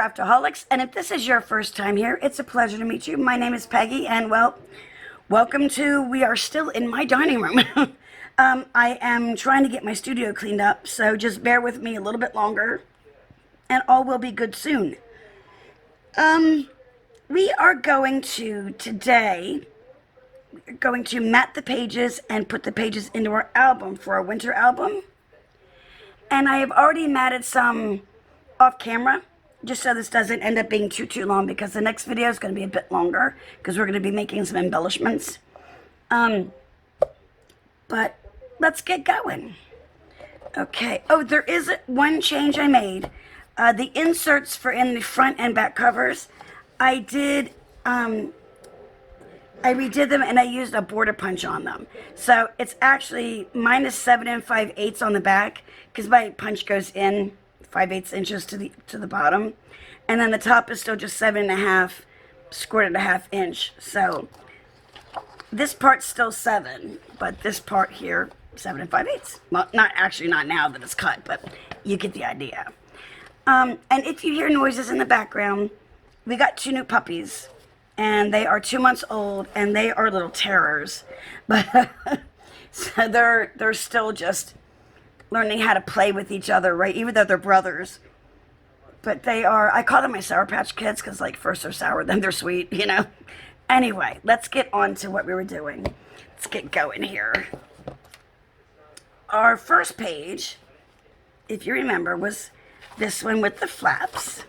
Craftaholics, and if this is your first time here, it's a pleasure to meet you. My name is Peggy, and well, welcome to, we are still in my dining room. I am trying to get my studio cleaned up, so just bear with me a little bit longer, and all will be good soon. We are going to, today, we're going to mat the pages and put the pages into our album for our winter album. And I have already matted some off camera, just so this doesn't end up being too long, because the next video is going to be a bit longer, because we're going to be making some embellishments. But let's get going. Okay. Oh, there is one change I made. The inserts for in the front and back covers, I did, I redid them and I used a border punch on them. So it's actually minus 7 5/8 on the back, because my punch goes in 5/8 inches to the bottom, and then the top is still just 7.5 ¼ inch. So this part's still 7, but this part here 7 5/8. Well, not now that it's cut, but you get the idea. And if you hear noises in the background, we got 2 new puppies, and they are 2 months old, and they are little terrors. But so they're still just learning how to play with each other, right? Even though they're brothers. But they are, I call them my Sour Patch Kids, because like first they're sour, then they're sweet, you know? Anyway, let's get on to what we were doing. Let's get going here. Our first page, if you remember, was this one with the flaps.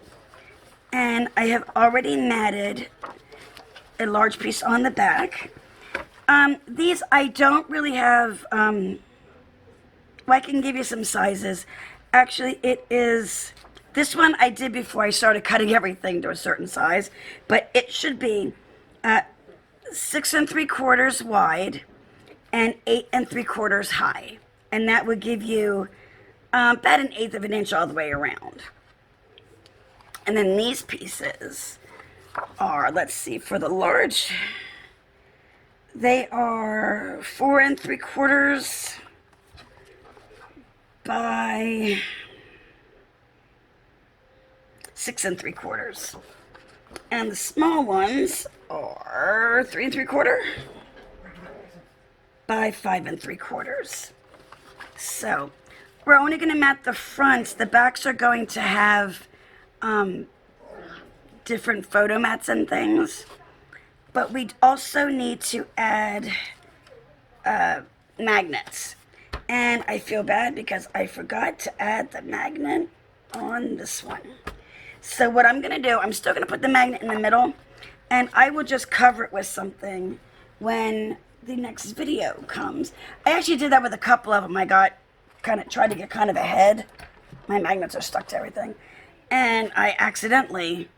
And I have already matted a large piece on the back. These I don't really have, well, I can give you some sizes. Actually, it is, this one I did before I started cutting everything to a certain size, but it should be 6 3/4 wide and 8 3/4 high. And that would give you about 1/8 of an inch all the way around. And then these pieces are, let's see, for the large, they are 4 3/4 by 6 3/4. And the small ones are 3 3/4 by 5 3/4. So we're only going to mat the fronts. The backs are going to have different photo mats and things, but we also need to add magnets, and I feel bad because I forgot to add the magnet on this one. So what I'm gonna do, I'm still gonna put the magnet in the middle, and I will just cover it with something when the next video comes. I actually did that with a couple of them. I got tried to get kind of ahead. My magnets are stuck to everything. And I accidentally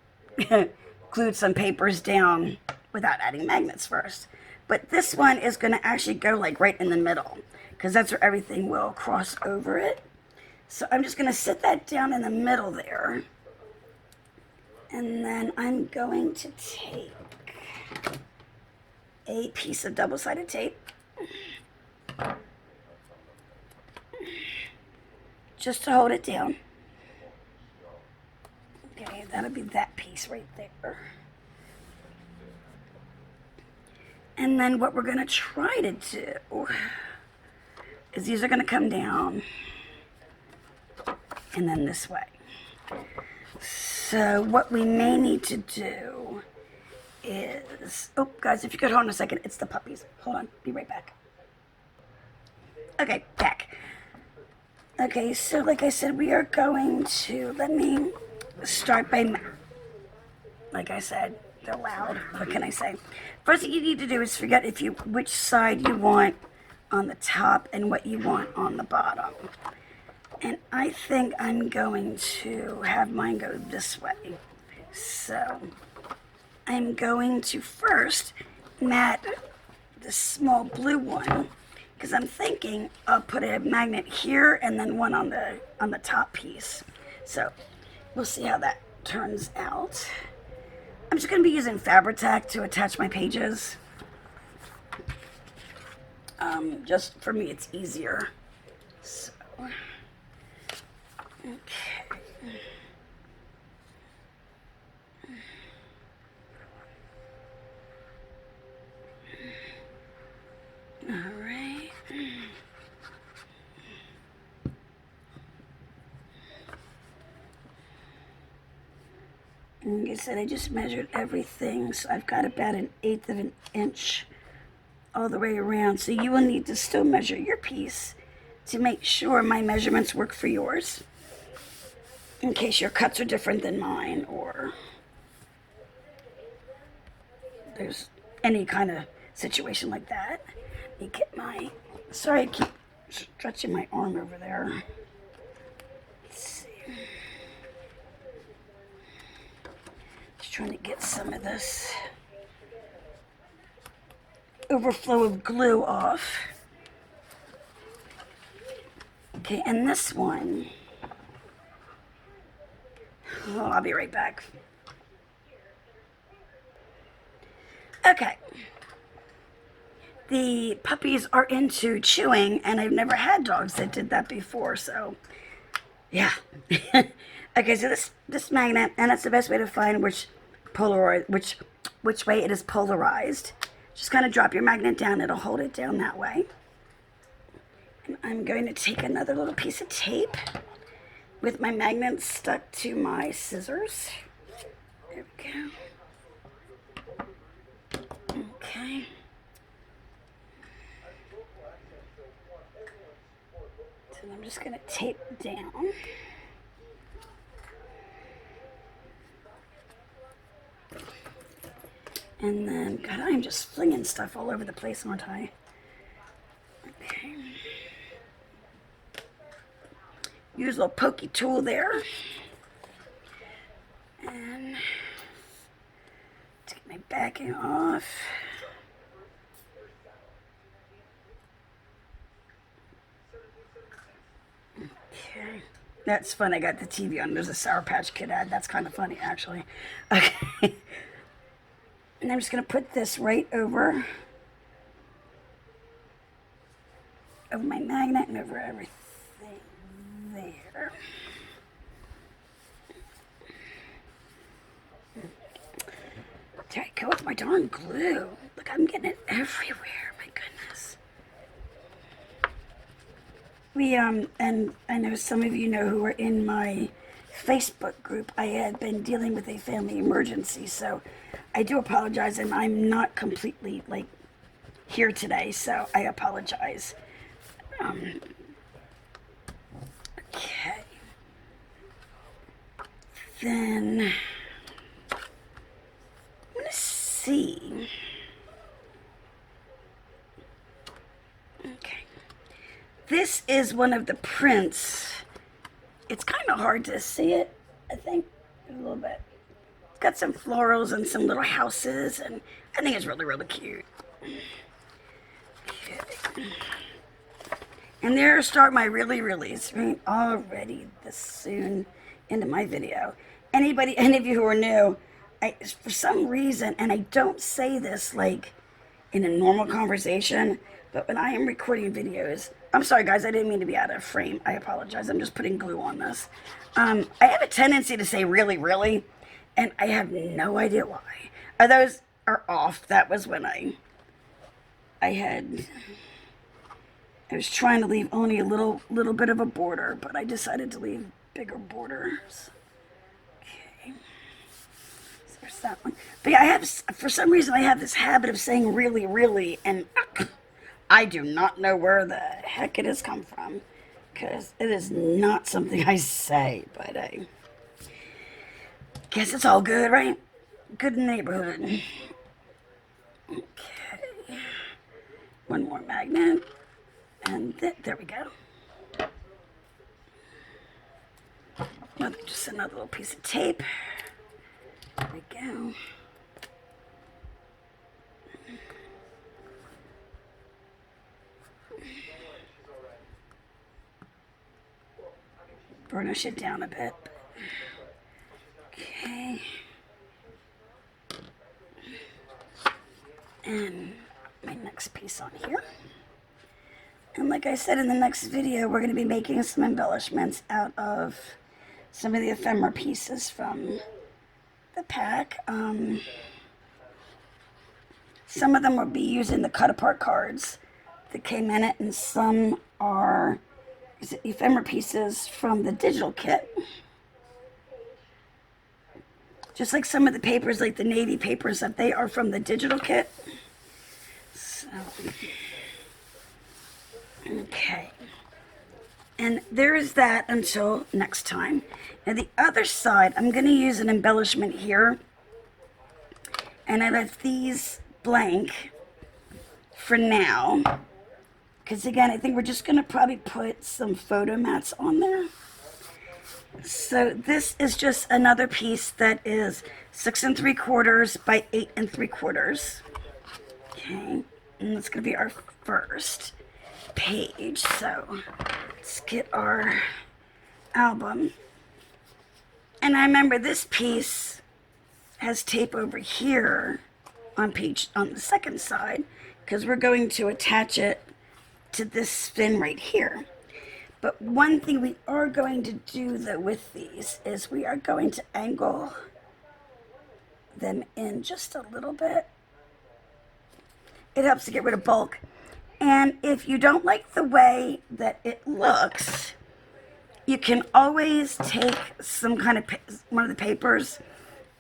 glued some papers down without adding magnets first. But this one is going to actually go like right in the middle, because that's where everything will cross over it. So I'm just going to sit that down in the middle there. And then I'm going to take a piece of double-sided tape, just to hold it down. Okay, that'll be that piece right there. And then what we're going to try to do is these are going to come down and then this way. So what we may need to do is, oh guys, if you could hold on a second, it's the puppies. Hold on, be right back. Okay, back. Okay, so like I said, we are going to, let me start by, like I said, they're loud. What can I say? First thing you need to do is figure out which side you want on the top and what you want on the bottom. And I think I'm going to have mine go this way. So I'm going to first mat the small blue one, because I'm thinking I'll put a magnet here and then one on the top piece. So we'll see how that turns out. I'm just going to be using Fabri-Tac to attach my pages. Just for me, it's easier. So, okay. Like I said, I just measured everything, so I've got about 1/8 of an inch all the way around. So you will need to still measure your piece to make sure my measurements work for yours, in case your cuts are different than mine, or there's any kind of situation like that. Let me get my, sorry I keep stretching my arm over there. Let's see. Just trying to get some of this overflow of glue off. Okay, and this one, oh, I'll be right back. Okay. The puppies are into chewing, and I've never had dogs that did that before, so yeah. Okay, so this magnet, and that's the best way to find which way it is polarized. Just kind of drop your magnet down, it'll hold it down that way. And I'm going to take another little piece of tape with my magnet stuck to my scissors. There we go. Okay. So I'm just going to tape down. And then, God, I'm just flinging stuff all over the place, aren't I? Okay. Use a little pokey tool there. And take my backing off. Okay. That's fun. I got the TV on. There's a Sour Patch Kid ad. That's kind of funny, actually. Okay. And I'm just going to put this right over my magnet and over everything there. There I go with my darn glue. Look, I'm getting it everywhere. My goodness. And I know some of you know who are in my Facebook group. I had been dealing with a family emergency, so I do apologize, and I'm not completely, like, here today, so I apologize. Okay. Then, I'm going to see. Okay. This is one of the prints. It's kind of hard to see it, I think, a little bit. It's got some florals and some little houses, and I think it's really, really cute. Okay. And there start my really-reallys, right? Already this soon into my video. Any of you who are new, for some reason, and I don't say this like in a normal conversation, but when I am recording videos, I'm sorry guys, I didn't mean to be out of frame. I apologize. I'm just putting glue on this. I have a tendency to say really, really, and I have no idea why. Those are off. That was when I was trying to leave only a little bit of a border, but I decided to leave bigger borders. Okay. So there's that one. But yeah, for some reason, I have this habit of saying really, really, and I do not know where the heck it has come from, because it is not something I say, but I guess it's all good, right? Good neighborhood. Okay. One more magnet. And there we go. Just another little piece of tape. There we go. Burnish it down a bit. Okay. And my next piece on here. And like I said, in the next video, we're going to be making some embellishments out of some of the ephemera pieces from the pack. Some of them will be using the cut-apart cards that came in it, and some are ephemera pieces from the digital kit. Just like some of the papers, like the navy papers, that they are from the digital kit. So, okay. And there is that until next time. Now the other side, I'm going to use an embellishment here. And I left these blank for now. Because again, I think we're just going to probably put some photo mats on there. So this is just another piece that is 6 3/4 by 8 3/4. Okay, and that's going to be our first page. So let's get our album. And I remember this piece has tape over here on the second side, because we're going to attach it to this fin right here. But one thing we are going to do though with these is we are going to angle them in just a little bit. It helps to get rid of bulk. And if you don't like the way that it looks, you can always take some kind of one of the papers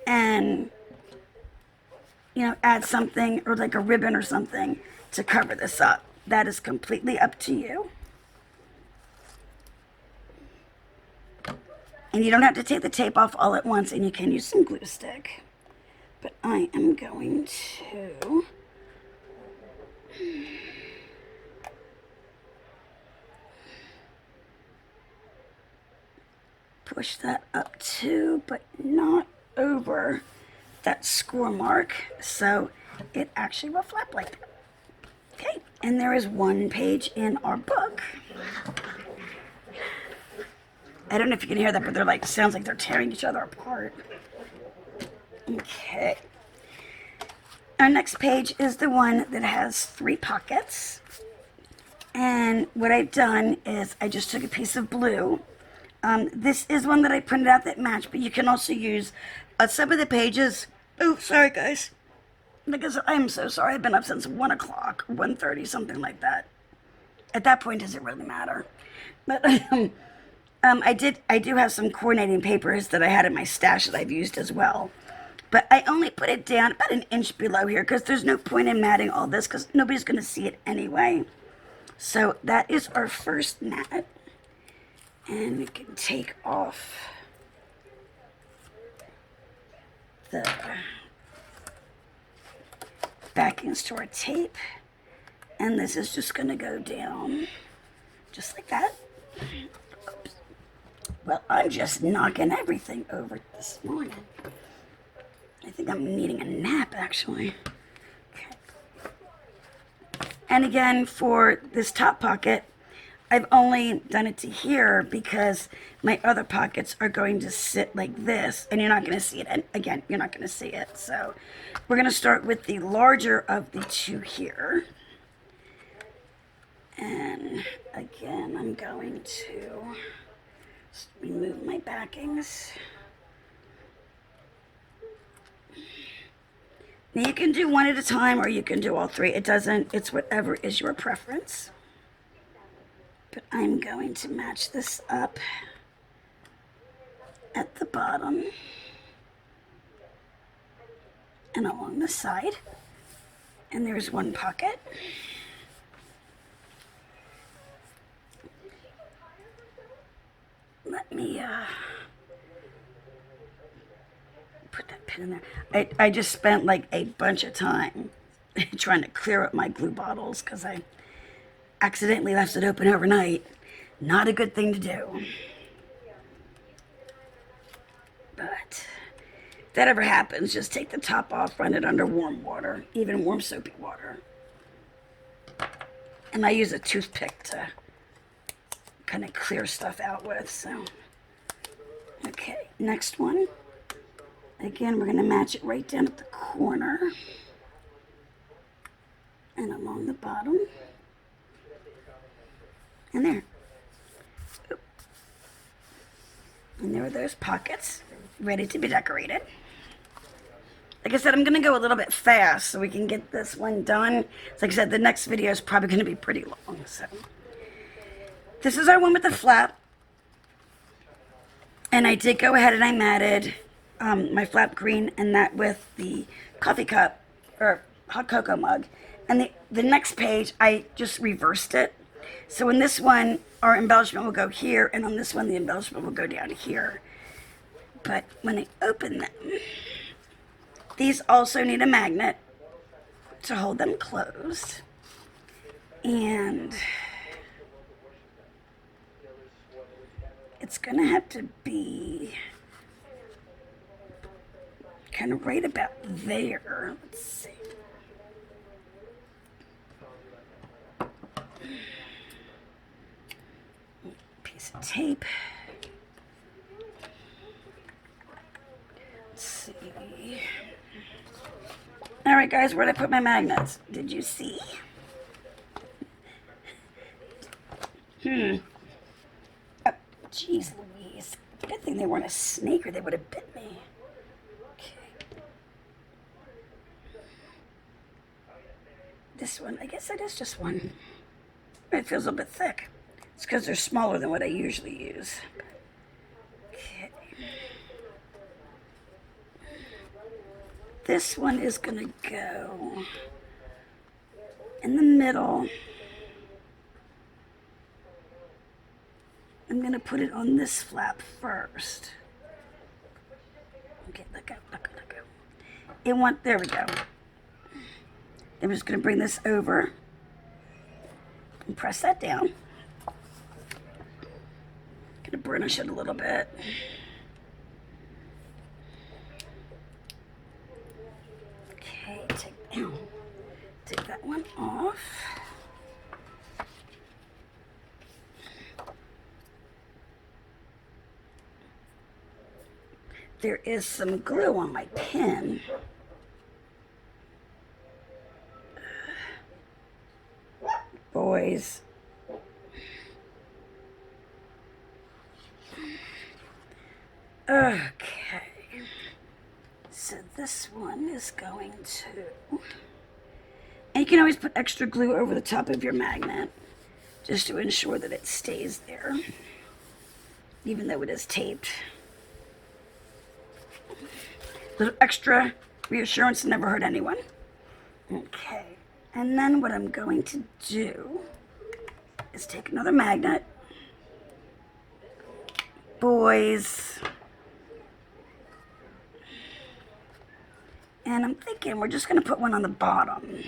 and, you know, add something, or like a ribbon or something to cover this up. That is completely up to you. And you don't have to take the tape off all at once, and you can use some glue stick. But I am going to push that up too, but not over that score mark, so it actually will flap like that. Okay, and there is one page in our book. I don't know if you can hear that, but they're like, sounds like they're tearing each other apart. Okay. Our next page is the one that has 3 pockets. And what I've done is I just took a piece of blue. This is one that I printed out that matched, but you can also use some of the pages. Oh, sorry guys. Because I'm so sorry. I've been up since 1 o'clock, 1:30, something like that. At that point, does it really matter? But I do have some coordinating papers that I had in my stash that I've used as well. But I only put it down about an inch below here because there's no point in matting all this because nobody's going to see it anyway. So that is our first mat. And we can take off the backings to our tape. And this is just going to go down just like that. Oops. Well, I'm just knocking everything over this morning. I think I'm needing a nap, actually. Okay. And again, for this top pocket, I've only done it to here because my other pockets are going to sit like this, and you're not going to see it. And again, you're not going to see it. So we're going to start with the larger of the 2 here. And again, I'm going to remove my backings. Now you can do one at a time or you can do all 3. It's whatever is your preference. But I'm going to match this up at the bottom and along the side. And there's one pocket. Let me put that pin in there. I just spent like a bunch of time trying to clear up my glue bottles because I accidentally left it open overnight. Not a good thing to do. But if that ever happens, just take the top off, run it under warm water, even warm soapy water. And I use a toothpick to kind of clear stuff out with, so. Okay, next one. Again, we're going to match it right down at the corner and along the bottom. And there. Oop. And there are those pockets ready to be decorated. Like I said, I'm going to go a little bit fast so we can get this one done. Like I said, the next video is probably going to be pretty long. So this is our one with the flap. And I did go ahead and I matted my flap green and that with the coffee cup or hot cocoa mug. And the next page, I just reversed it. So in this one, our embellishment will go here, and on this one, the embellishment will go down here. But when I open them, these also need a magnet to hold them closed. And it's going to have to be kind of right about there. Let's see. Piece of tape. Let's see. All right, guys, where'd I put my magnets? Did you see? Oh, jeez Louise. Good thing they weren't a snake or they would have bit me. Okay. This one, I guess that is just one. It feels a little bit thick. It's because they're smaller than what I usually use. Okay. This one is going to go in the middle. I'm going to put it on this flap first. Okay, let go. There we go. I'm just going to bring this over and press that down. Going to burnish it a little bit. Okay, take that one off. There is some glue on my pen. Boys. Okay. So this one is going to... And you can always put extra glue over the top of your magnet just to ensure that it stays there, even though it is taped. A little extra reassurance never hurt anyone. Okay. And then what I'm going to do is take another magnet. Boys. And I'm thinking we're just going to put one on the bottom.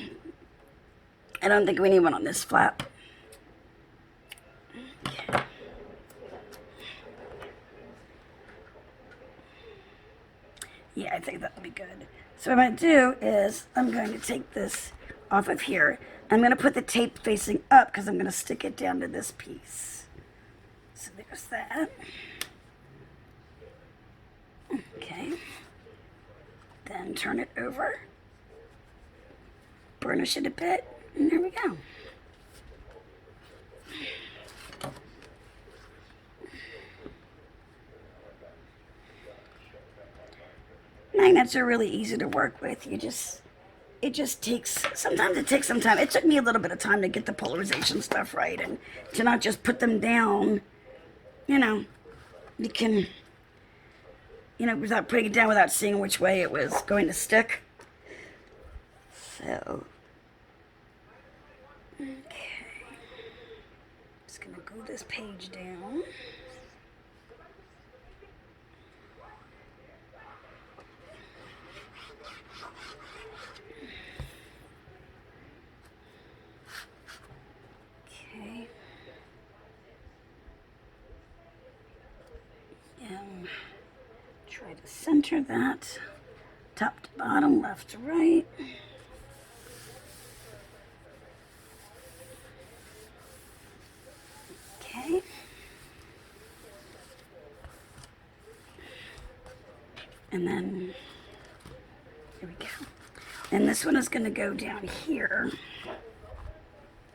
I don't think we need one on this flap. Okay. Yeah, I think that would be good. So what I'm going to do is I'm going to take this off of here. I'm going to put the tape facing up because I'm going to stick it down to this piece. So there's that. Okay. Then turn it over. Burnish it a bit. And there we go. Magnets are really easy to work with. It just takes, sometimes it takes some time. It took me a little bit of time to get the polarization stuff right and to not just put them down. You know, you can, without putting it down, without seeing which way it was going to stick. So, okay. Just gonna glue this page down. Try to center that, top to bottom, left to right. Okay. And then, here we go. And this one is going to go down here.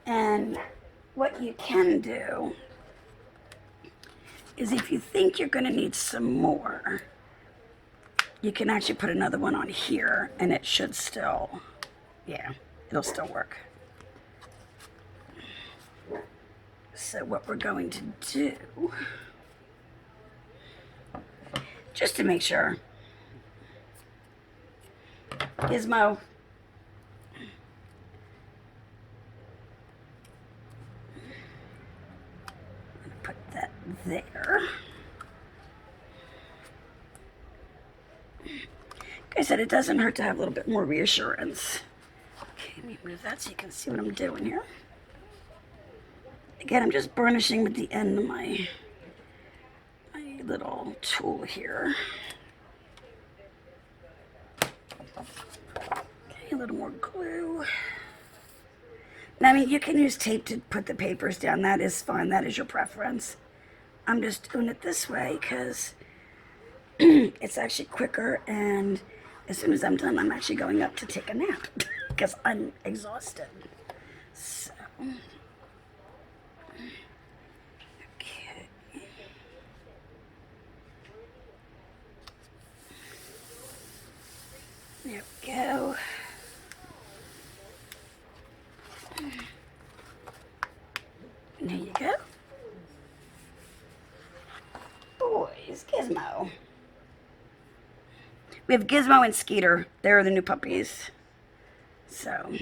And what you can do is if you think you're going to need some more, you can actually put another one on here and it should still, it'll still work. So what we're going to do, just to make sure, Gizmo. Put that there. Like I said, it doesn't hurt to have a little bit more reassurance. Okay, let me move that so you can see what I'm doing here. Again, I'm just burnishing with the end of my little tool here. Okay, a little more glue. Now, I mean, you can use tape to put the papers down. That is fine. That is your preference. I'm just doing it this way because it's actually quicker, and as soon as I'm done, I'm actually going up to take a nap because I'm exhausted. So, okay. There we go. There you go. Boys, Gizmo. We have Gizmo and Skeeter. They're the new puppies. So,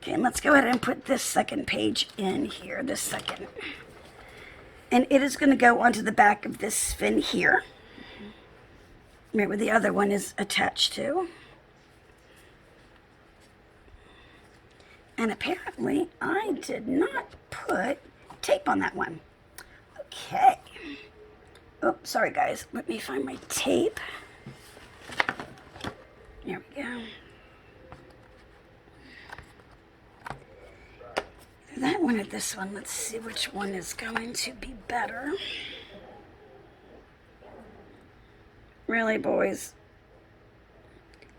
okay, and let's go ahead and put this second page in here, this second. And it is going to go onto the back of this fin here, right where the other one is attached to. And apparently, I did not put tape on that one. Okay. Oh, sorry guys. Let me find my tape. There we go. Either that one or this one. Let's see which one is going to be better. Really, boys?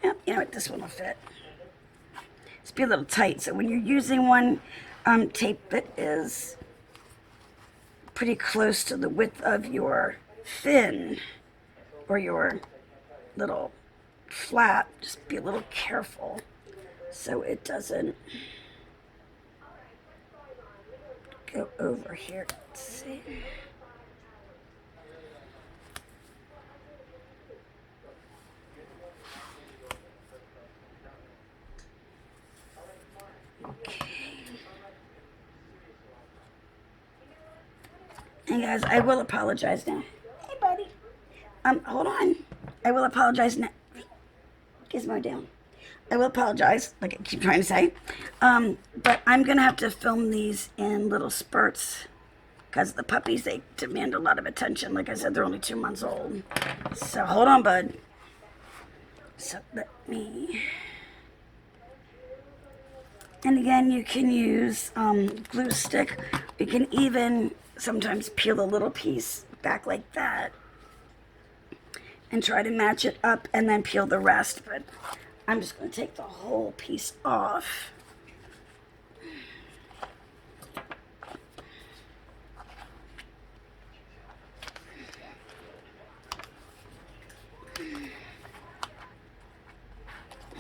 Yep, you know what? This one will fit. It's be a little tight, so when you're using one, tape that is pretty close to the width of your fin or your little flap, just be a little careful so it doesn't go over here. Let's see. Okay. And guys, I will apologize now. Hey, buddy. Hold on. I will apologize now. Gizmo down. I will apologize, like I keep trying to say. But I'm going to have to film these in little spurts because the puppies, they demand a lot of attention. Like I said, they're only 2 months old. So hold on, bud. So let me... And again, you can use glue stick. You can even sometimes peel a little piece back like that and try to match it up and then peel the rest. But I'm just going to take the whole piece off.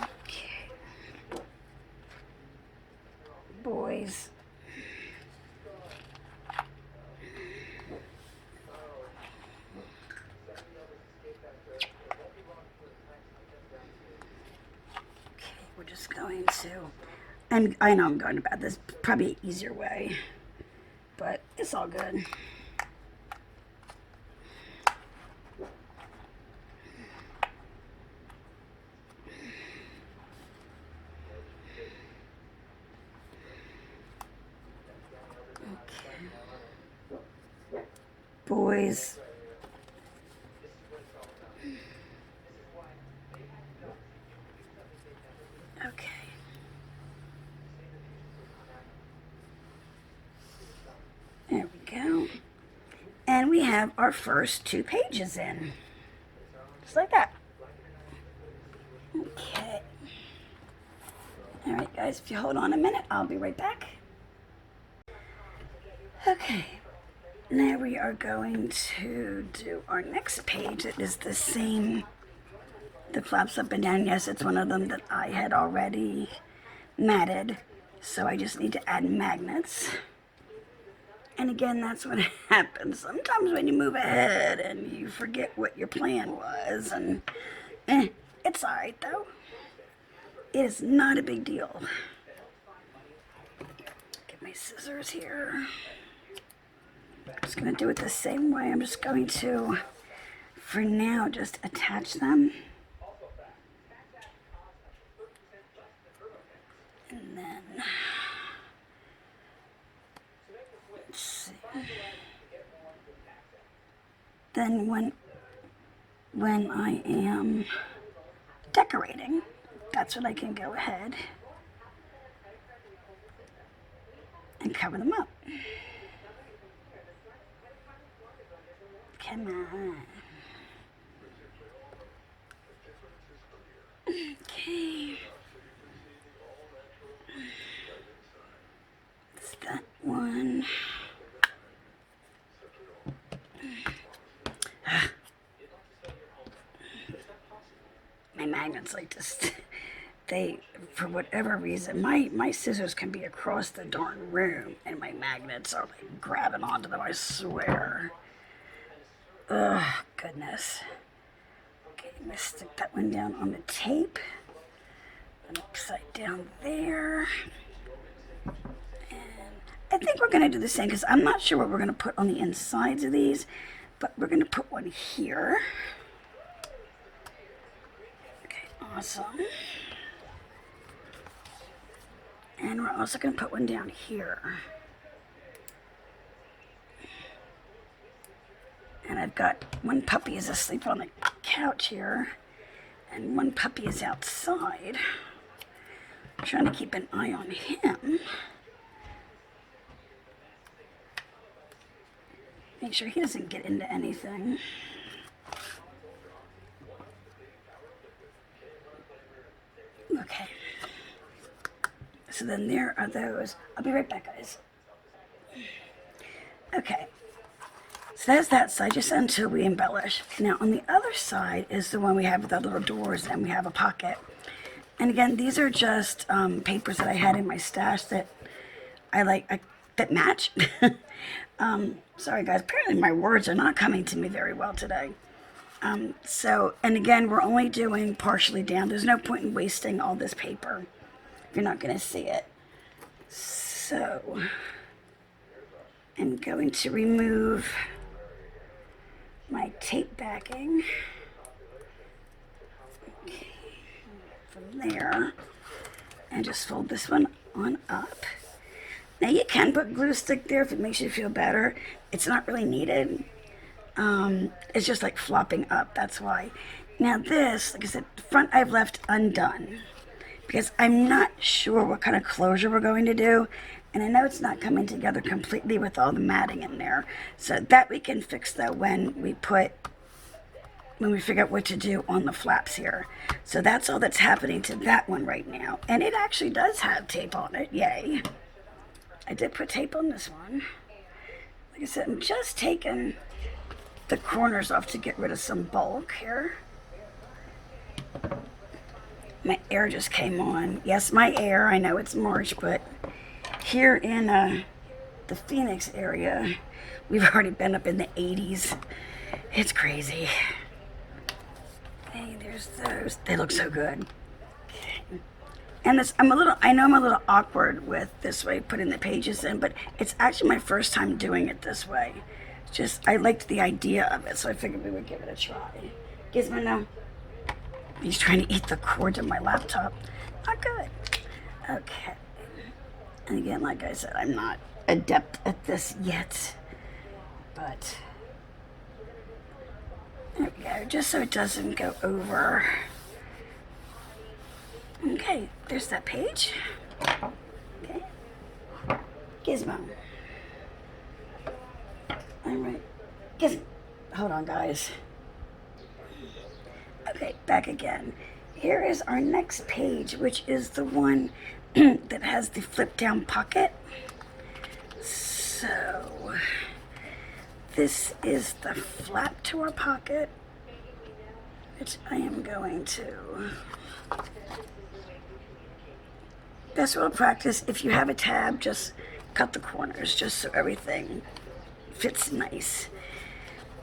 Okay. Boys. We're just going to, and I know I'm going to bed. There's probably an easier way, but it's all good. Okay. Boys. Okay. There we go. And we have our first 2 pages in. Just like that. Okay. Alright guys, if you hold on a minute, I'll be right back. Okay. Now we are going to do our next page. It is the same, the flaps up and down. Yes, it's one of them that I had already matted. So I just need to add magnets. And again, that's what happens sometimes when you move ahead and you forget what your plan was. And it's alright though. It is not a big deal. Get my scissors here. I'm just going to do it the same way. I'm just going to, for now, just attach them. And then, let's see. Then when I am decorating, that's when I can go ahead and cover them up. Come on. Okay. That's that one. My magnets like just, they, for whatever reason, my scissors can be across the darn room and my magnets are like grabbing onto them, I swear. Ugh, goodness. Okay, I'm gonna stick that one down on the tape. And upside down there. And I think we're gonna do the same because I'm not sure what we're gonna put on the insides of these, but we're gonna put one here. Okay, awesome. And we're also gonna put one down here. And I've got one puppy is asleep on the couch here, and one puppy is outside. I'm trying to keep an eye on him. Make sure he doesn't get into anything. Okay. So then there are those. I'll be right back, guys. Okay. So that's that side, just until we embellish. Now on the other side is the one we have with the little doors, and we have a pocket. And again, these are just papers that I had in my stash that that match. Sorry guys, apparently my words are not coming to me very well today. And again, we're only doing partially down. There's no point in wasting all this paper if you're not going to see it. So I'm going to remove my tape backing. Okay, from there, and just fold this one on up. Now you can put glue stick there if it makes you feel better. It's not really needed. It's just like flopping up, that's why. Now this, like I said, the front I've left undone because I'm not sure what kind of closure we're going to do. And I know it's not coming together completely with all the matting in there. So that we can fix though when we figure out what to do on the flaps here. So that's all that's happening to that one right now. And it actually does have tape on it, yay. I did put tape on this one. Like I said, I'm just taking the corners off to get rid of some bulk here. My air just came on. Yes, my air, I know it's March, but here in the Phoenix area, we've already been up in the 80s. It's crazy. Hey, there's those. They look so good. Okay. And this, I know I'm a little awkward with this way, putting the pages in, but it's actually my first time doing it this way. Just, I liked the idea of it, so I figured we would give it a try. Gizmo, no. He's trying to eat the cord of my laptop. Not good. Okay. And again, like I said, I'm not adept at this yet, but there we go, just so it doesn't go over. Okay, there's that page. Okay. Gizmo. All right. Gizmo. Hold on, guys. Okay, back again. Here is our next page, which is the one that has the flip down pocket. So this is the flap to our pocket, which I am going to. Best will practice, if you have a tab, just cut the corners just so everything fits nice.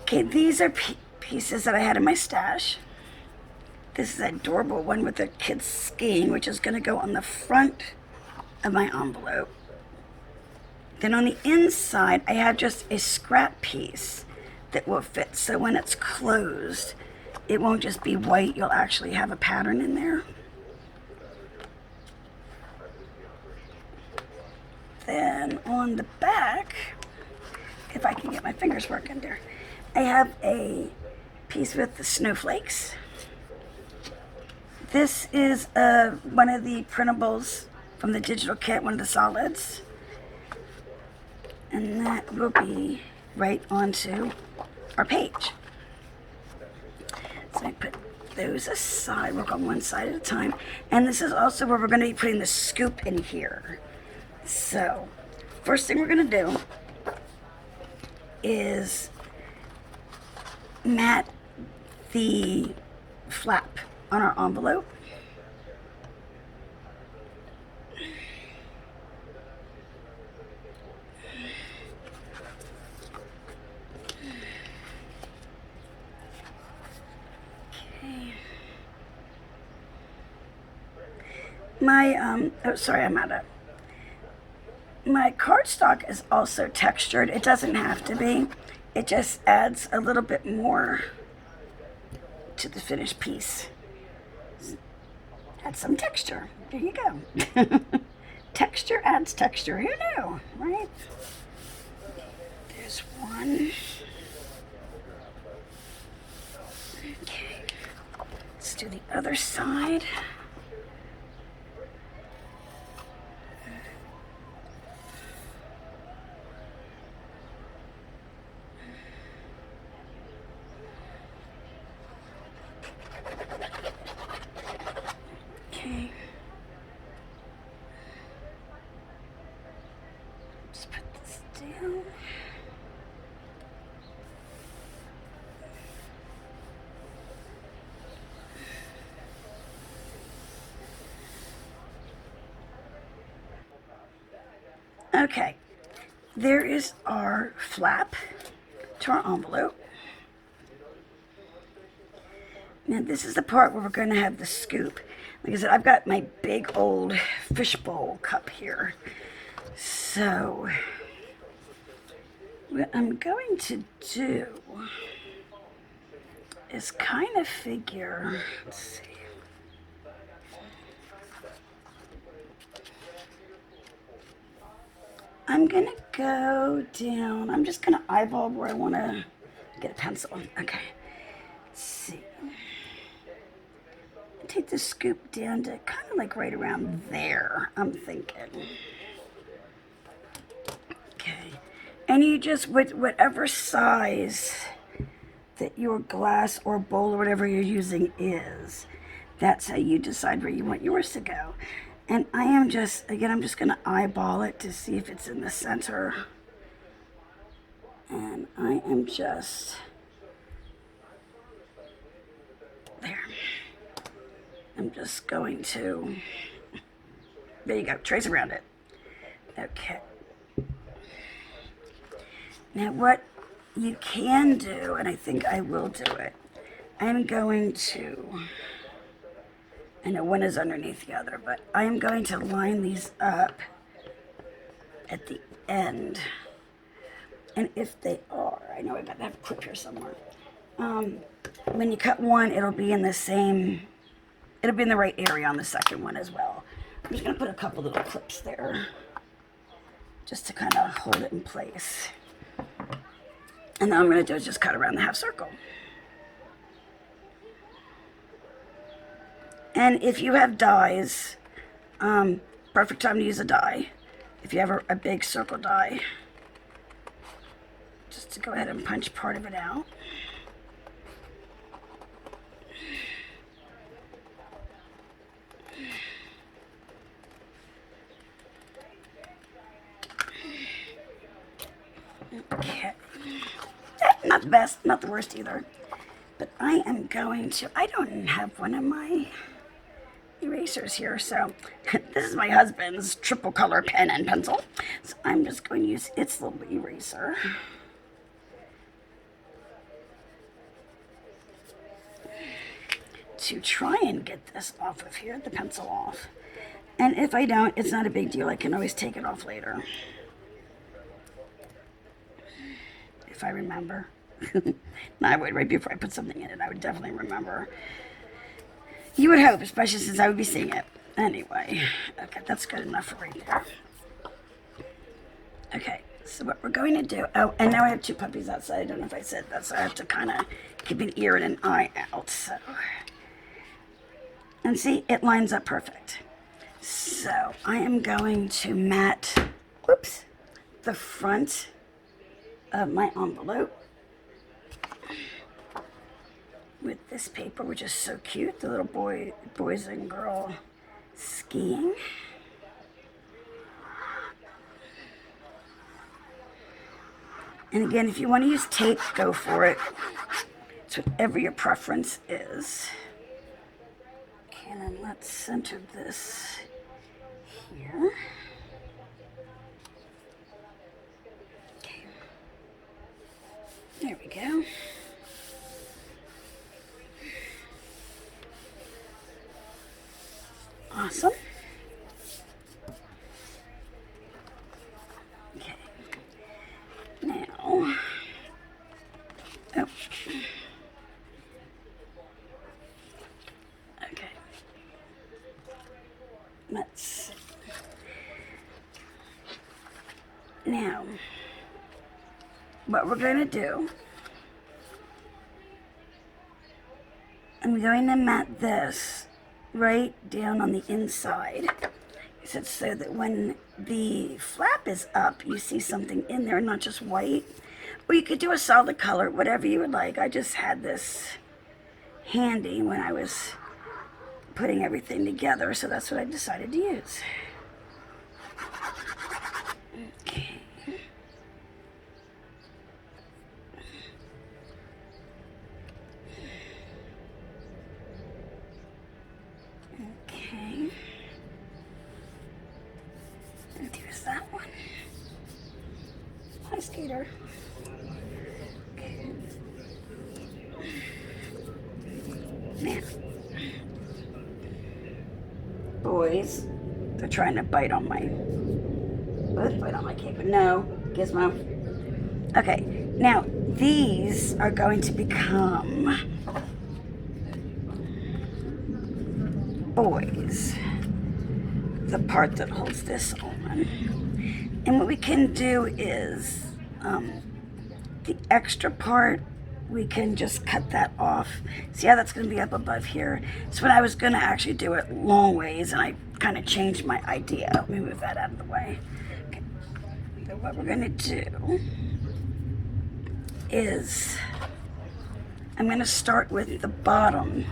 Okay, these are pieces that I had in my stash. This is an adorable one with the kids skiing, which is going to go on the front of my envelope. Then on the inside, I have just a scrap piece that will fit. So when it's closed, it won't just be white. You'll actually have a pattern in there. Then on the back, if I can get my fingers working there, I have a piece with the snowflakes. This is one of the printables from the digital kit, one of the solids. And that will be right onto our page. So I put those aside, work on one side at a time. And this is also where we're going to be putting the scoop in here. So, first thing we're going to do is mat the flap on our envelope. Okay. My cardstock is also textured. It doesn't have to be. It just adds a little bit more to the finished piece. Add some texture. There you go. Texture adds texture. Who knew, right? There's one. Okay. Let's do the other side. Okay. Just put this down. Okay, there is our flap to our envelope. Now this is the part where we're going to have the scoop. Like I said, I've got my big old fishbowl cup here. So what I'm going to do is kind of figure, let's see. I'm going to go down. I'm just going to eyeball where I want to get a pencil. Okay. Let's see. Take the scoop down to kind of like right around there, I'm thinking. Okay. And you just, with whatever size that your glass or bowl or whatever you're using is, that's how you decide where you want yours to go. And I am just, again, I'm just going to eyeball it to see if it's in the center. And I am just, there. I'm just going to, there you go, trace around it. Okay. Now what you can do, and I think I will do it, I'm going to, I know one is underneath the other, but I'm going to line these up at the end. And if they are, I know I got to have a clip here somewhere. When you cut one, it'll be in the same, it'll be in the right area on the second one as well. I'm just going to put a couple little clips there just to kind of hold it in place. And then I'm going to do is just cut around the half circle. And if you have dies, perfect time to use a die. If you have a big circle die, just to go ahead and punch part of it out. Okay. Not the best, not the worst either. But I am going to, I don't have one of my erasers here, so this is my husband's triple color pen and pencil. So I'm just going to use its little eraser. to try and get this off of here, the pencil off. And if I don't, it's not a big deal. I can always take it off later. If I remember. No, I would, right before I put something in it, I would definitely remember. You would hope, especially since I would be seeing it. Anyway, okay, that's good enough for right there. Okay, so what we're going to do, oh, and now I have two puppies outside. I don't know if I said that, so I have to kind of keep an ear and an eye out, so. And see, it lines up perfect. So I am going to mat, whoops, the front of my envelope with this paper, which is so cute, the little boys and girl skiing. And again, if you want to use tape, go for it. It's whatever your preference is. Okay, and then let's center this here. Okay. There we go. Awesome. Okay. Now, oh. Okay. Let's see. Now, what we're going to do, I'm going to mat this right down on the inside, so that when the flap is up, you see something in there, not just white. Or you could do a solid color, whatever you would like. I just had this handy when I was putting everything together, so that's what I decided to use. Okay. Okay. And here's that one. Hi, Skater. Okay. Now, boys, they're trying to bite on my, both bite on my cape, but no, Gizmo. Okay, now these are going to become boys, the part that holds this on. And what we can do is the extra part, we can just cut that off. See how that's going to be up above here? So when I was going to actually do it long ways, and I kind of changed my idea. Let me move that out of the way. Okay. So what we're going to do is I'm going to start with the bottom.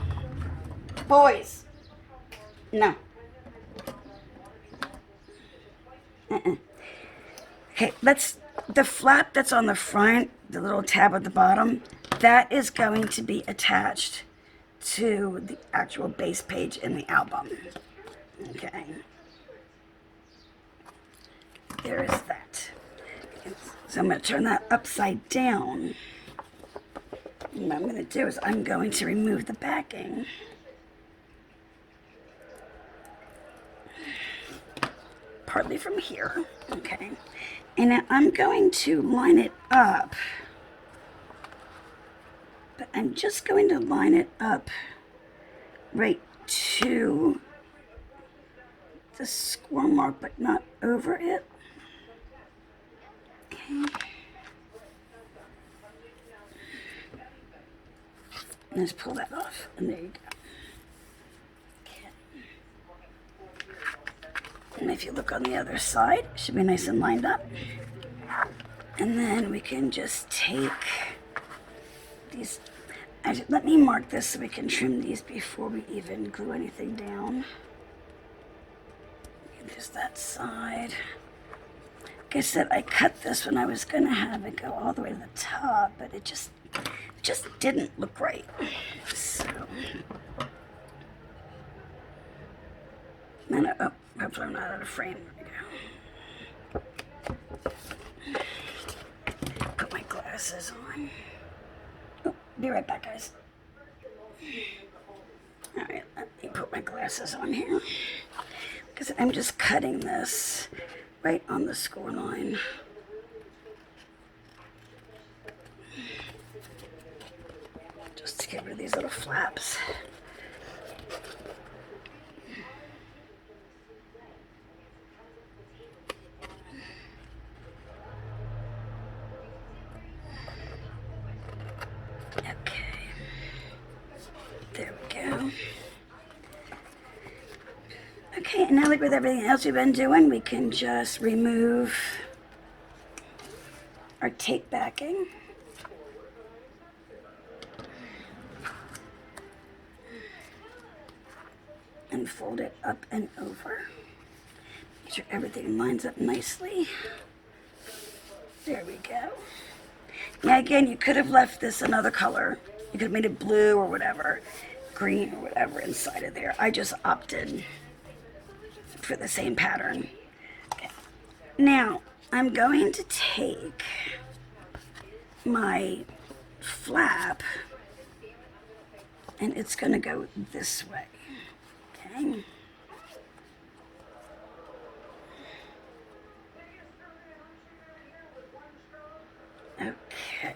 Boys! No. Okay, the flap that's on the front, the little tab at the bottom, that is going to be attached to the actual base page in the album. Okay. There is that. So I'm going to turn that upside down. And what I'm going to do is I'm going to remove the backing. Partly from here. Okay. And now I'm going to line it up. But I'm just going to line it up right to the score mark, but not over it. Okay. And just pull that off, and there you go. Okay. And if you look on the other side, it should be nice and lined up. And then we can just take these. Let me mark this so we can trim these before we even glue anything down. There's that side. Like I said, I cut this when I was going to have it go all the way to the top, but it just didn't look right. So, oh, hopefully I'm not out of frame. There we go. Put my glasses on. Oh, be right back, guys. All right, let me put my glasses on here because I'm just cutting this right on the score line. Just to get rid of these little flaps. Okay, there we go. Okay, and now like with everything else we've been doing, we can just remove our tape backing. And fold it up and over. Make sure everything lines up nicely. There we go. Now again, you could have left this another color. You could have made it blue or whatever, green or whatever inside of there. I just opted for the same pattern. Okay. Now, I'm going to take my flap and it's going to go this way. Okay. Okay.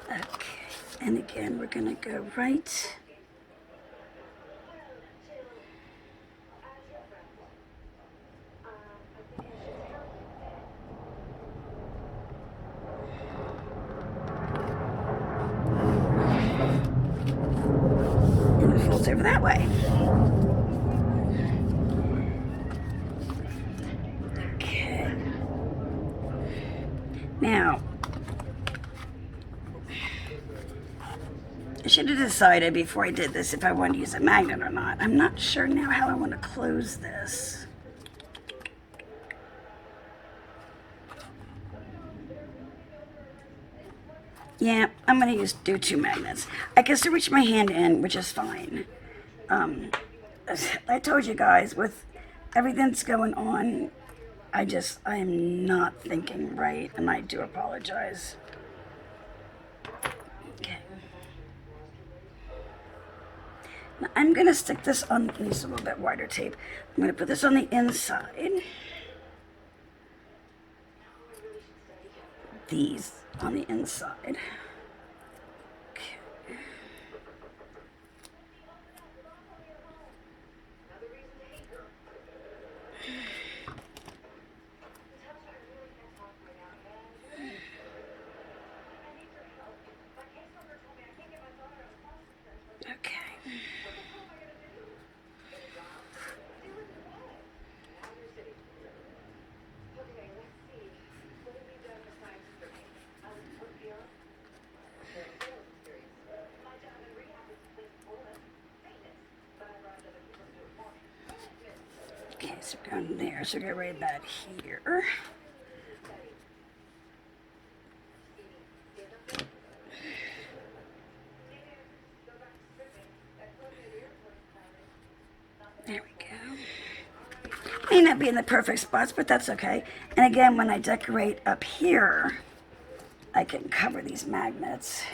Okay. And again, we're going to go right. And it folds over that way. Okay. Now, I should have decided before I did this if I wanted to use a magnet or not. I'm not sure now how I want to close this. Yeah, I'm going to do 2 magnets. I can still reach my hand in, which is fine. I told you guys, with everything that's going on, I am not thinking right, and I do apologize. Okay. Now I'm going to stick this on, use a little bit wider tape. I'm going to put this on the inside. These on the inside. Okay. Okay, so we're going there. So we're going to write that here. There we go. May not be in the perfect spots, but that's okay. And again, when I decorate up here, I can cover these magnets.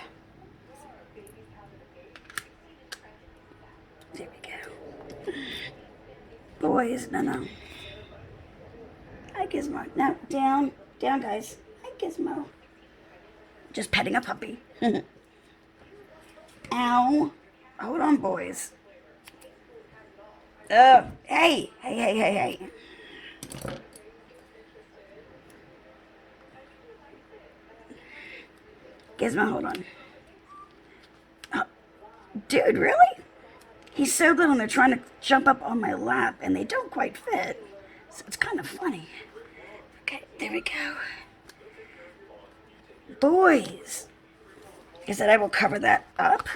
There we go. Boys, no. Hi, Gizmo. No, down, guys. Hi, Gizmo. Just petting a puppy. Ow. Hold on, boys. Oh, hey. Gizmo, hold on. Oh, dude, really? He's so little and they're trying to jump up on my lap and they don't quite fit. So it's kind of funny. Okay, there we go. Boys. Like I said, I will cover that up.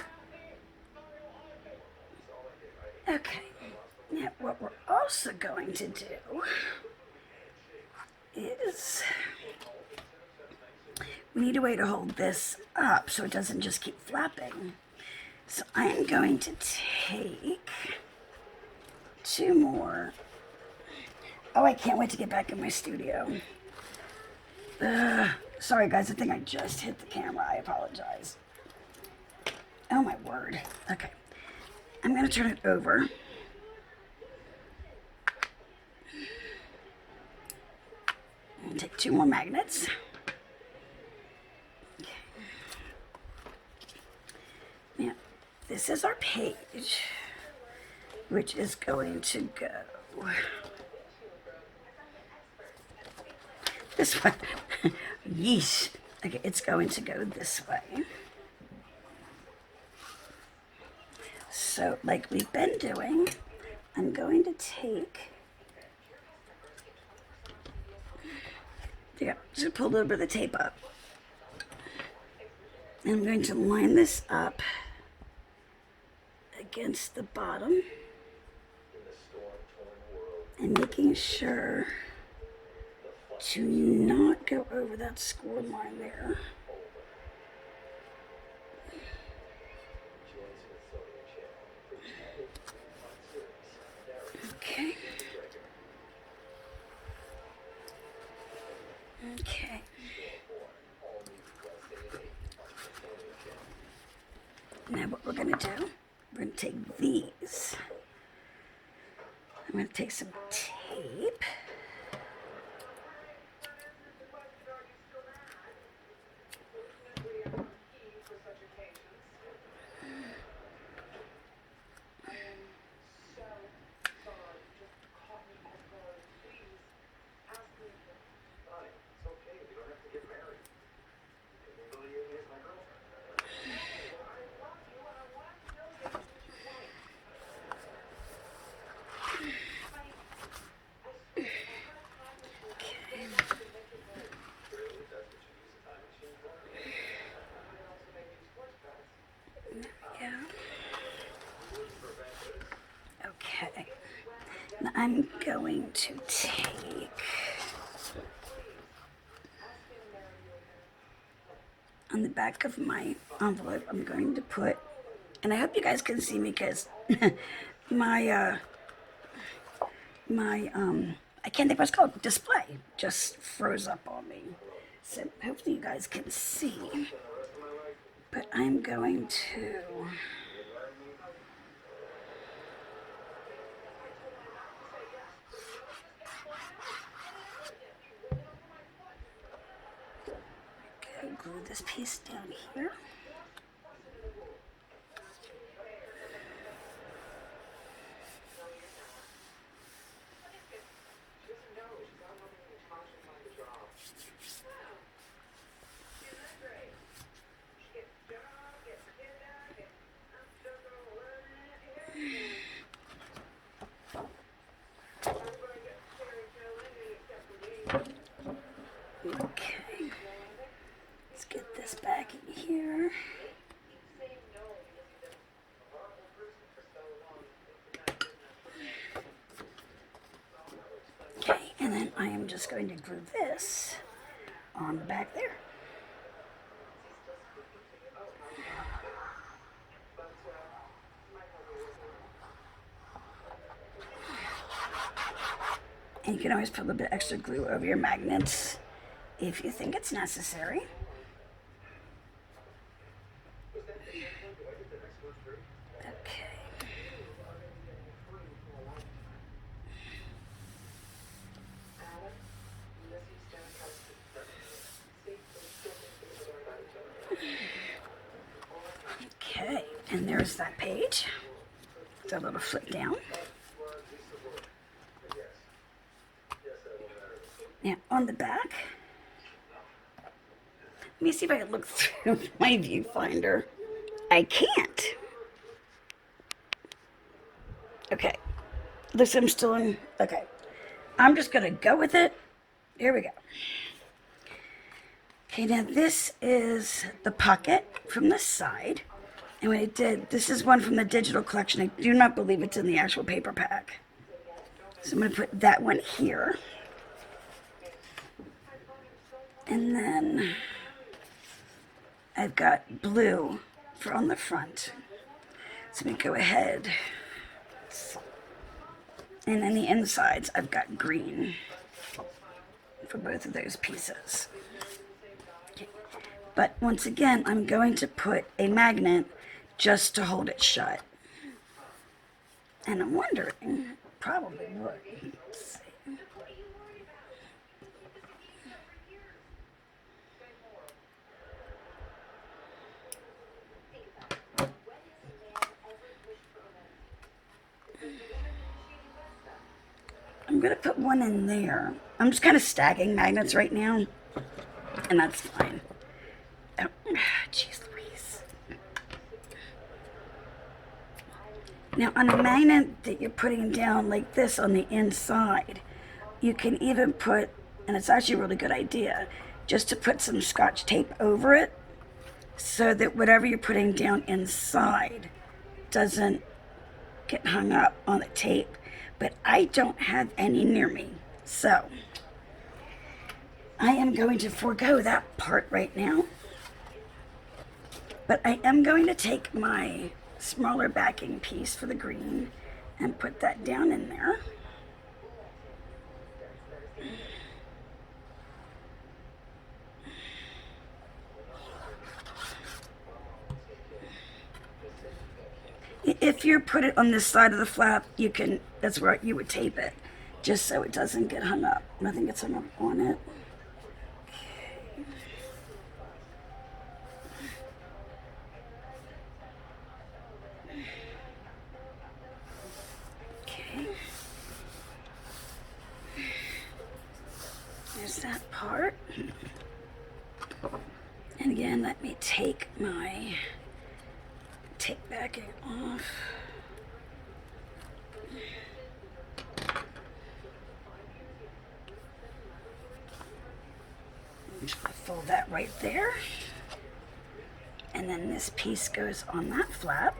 Okay. Now, what we're also going to do is we need a way to hold this up so it doesn't just keep flapping. So I am going to take 2 more Oh, I can't wait to get back in my studio. Sorry, guys. I think I just hit the camera. I apologize. Oh, my word. Okay. I'm going to turn it over. And take 2 more magnets. Okay. Now, this is our page, which is going to go this way. Yeesh. Okay, it's going to go this way. So, like we've been doing, I'm going to take, just pull a little bit of the tape up. I'm going to line this up against the bottom and making sure to not go over that score line there. Okay. Okay. Now what we're going to do, we're going to take these. I'm going to take some tape. Okay. Now I'm going to take on the back of my envelope, I'm going to put, and I hope you guys can see me because my I can't think what it's called, display just froze up on me. So hopefully you guys can see. But I'm going to glue this piece down here. Okay, let's get this back in here. Okay, and then I am just going to glue this on the back there. And you can always put a little bit extra glue over your magnets if you think it's necessary. Okay. Okay, and there's that page. It's a little flip down. Now, on the back, let me see if I can look through my viewfinder. I can't. Okay. Looks like I'm still in. Okay. I'm just going to go with it. Here we go. Okay, now this is the pocket from the side. And what I did, this is one from the digital collection. I do not believe it's in the actual paper pack. So I'm going to put that one here. And then I've got blue for on the front. So we go ahead And then the insides, I've got green for both of those pieces. Okay. But once again, I'm going to put a magnet just to hold it shut. And I'm wondering, probably would. Let's see. I'm going to put one in there. I'm just kind of stacking magnets right now, and that's fine. Oh, jeez Louise. Now, on a magnet that you're putting down like this on the inside, you can even put, and it's actually a really good idea, just to put some Scotch tape over it so that whatever you're putting down inside doesn't get hung up on the tape. But I don't have any near me, so I am going to forego that part right now. But I am going to take my smaller backing piece for the green and put that down in there. If you put it on this side of the flap, you can, that's where you would tape it, just so it doesn't get hung up. Nothing gets hung up on it. Okay. There's that part. And again, let me take my tape backing off. I fold that right there. And then this piece goes on that flap.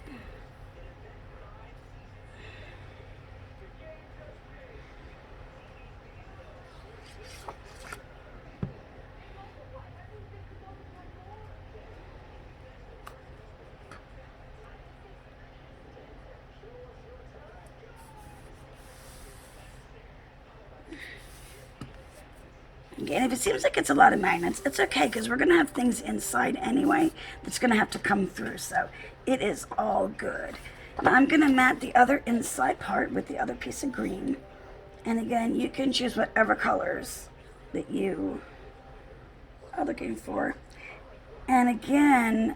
And if it seems like it's a lot of magnets, it's okay, because we're going to have things inside anyway that's going to have to come through, so it is all good. Now I'm going to mat the other inside part with the other piece of green. And again, you can choose whatever colors that you are looking for. And again,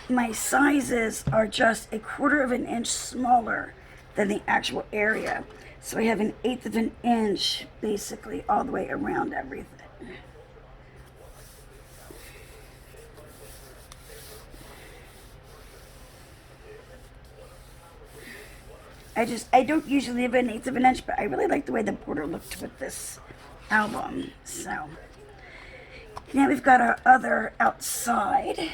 my sizes are just 1/4 of an inch smaller than the actual area. So I have 1/8 of an inch basically all the way around everything. I don't usually have 1/8 of an inch, but I really like the way the border looked with this album. So now we've got our other outside.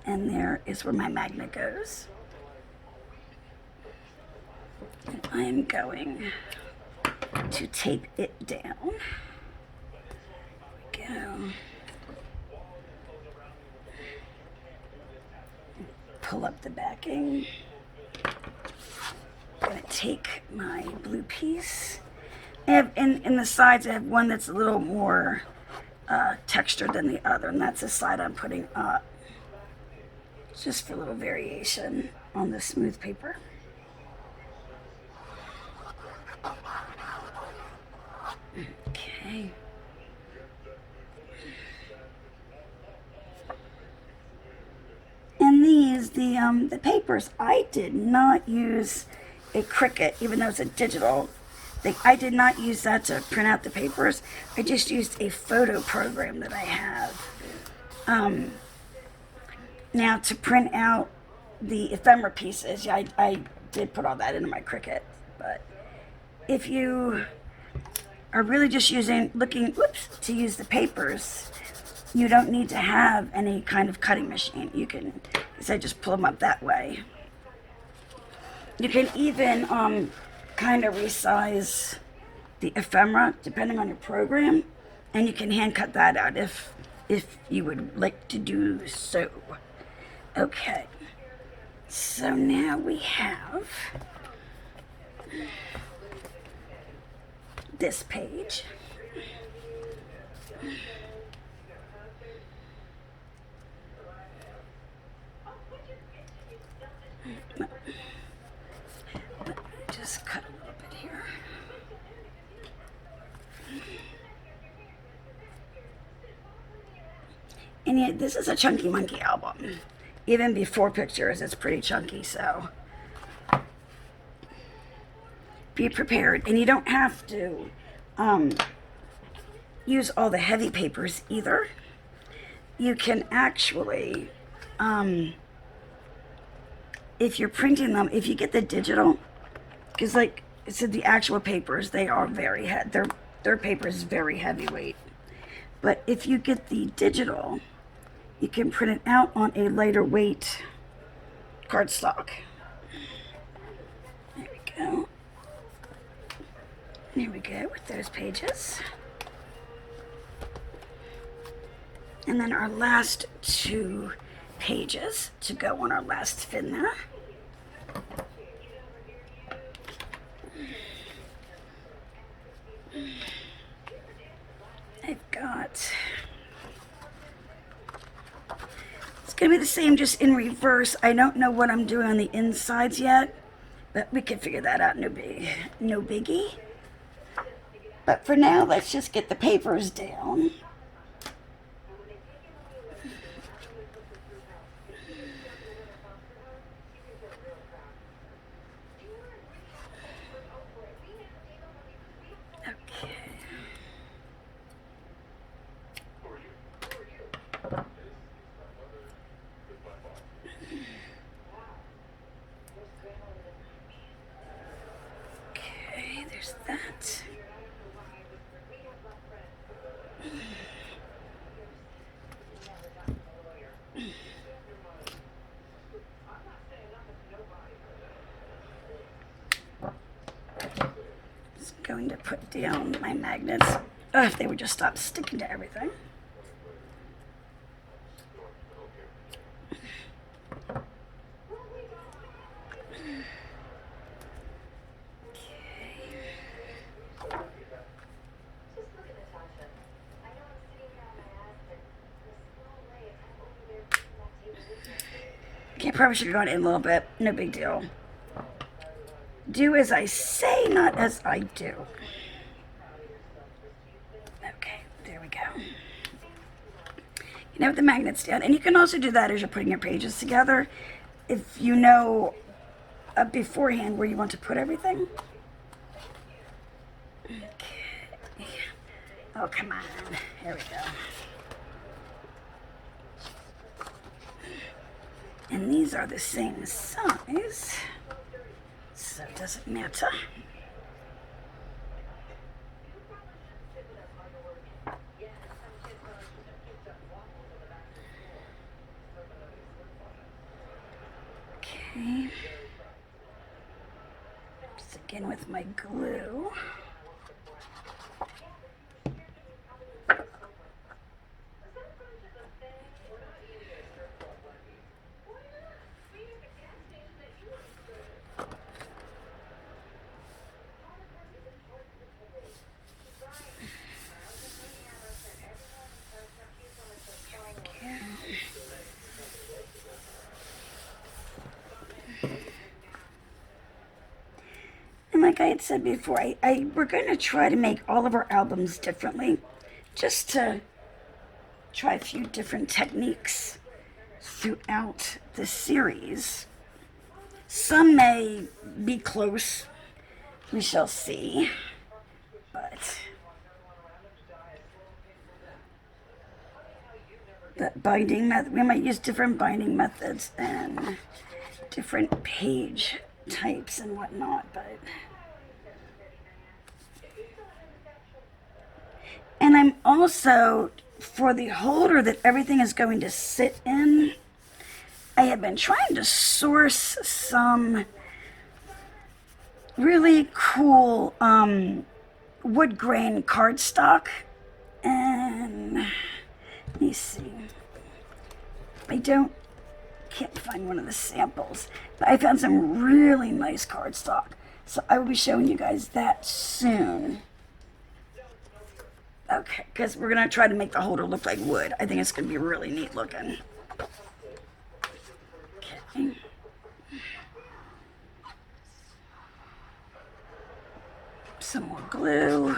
And there is where my magnet goes. And I am going to tape it down. There we go. Pull up the backing. I'm going to take my blue piece. I have in the sides, I have one that's a little more textured than the other, and that's the side I'm putting up. Just for a little variation on the smooth paper. Okay. And these, the papers, I did not use a Cricut, even though it's a digital thing. I did not use that to print out the papers. I just used a photo program that I have. Now, to print out the ephemera pieces, yeah, I did put all that into my Cricut. But if you are really just looking to use the papers, you don't need to have any kind of cutting machine. You can, just pull them up that way. You can even kind of resize the ephemera depending on your program, and you can hand cut that out if you would like to do so. Okay, So now we have this page. Just cut a little bit here. And yet, this is a Chunky Monkey album. Even before pictures, it's pretty chunky, so be prepared. And you don't have to use all the heavy papers either. You can actually, if you're printing them, if you get the digital, because like I said, the actual papers, they are very heavy. Their paper is very heavyweight. But if you get the digital, you can print it out on a lighter weight cardstock. There we go. There we go with those pages. And then our last 2 pages to go on our last fin there. I've got, it's going to be the same, just in reverse. I don't know what I'm doing on the insides yet, but we can figure that out, no biggie. But for now, let's just get the papers down. Okay, there's that. Just going to put down my magnets. Oh, if they would just stop sticking to everything. Okay, probably should have gone in a little bit. No big deal. Do as I say, not as I do. Okay, there we go. You know, with the magnets down. And you can also do that as you're putting your pages together. If you know beforehand where you want to put everything. Okay. Oh, come on. There we go. And these are the same size, so it doesn't matter. Okay. Just again with my glue. Like I had said before, we're going to try to make all of our albums differently, just to try a few different techniques throughout the series. Some may be close, we shall see, but the binding method, we might use different binding methods and different page types and whatnot, but... And I'm also, for the holder that everything is going to sit in, I have been trying to source some really cool wood grain cardstock. And let me see. I don't can't find one of the samples. But I found some really nice cardstock. So I will be showing you guys that soon. Okay, because we're going to try to make the holder look like wood. I think it's going to be really neat looking. Okay. Some more glue.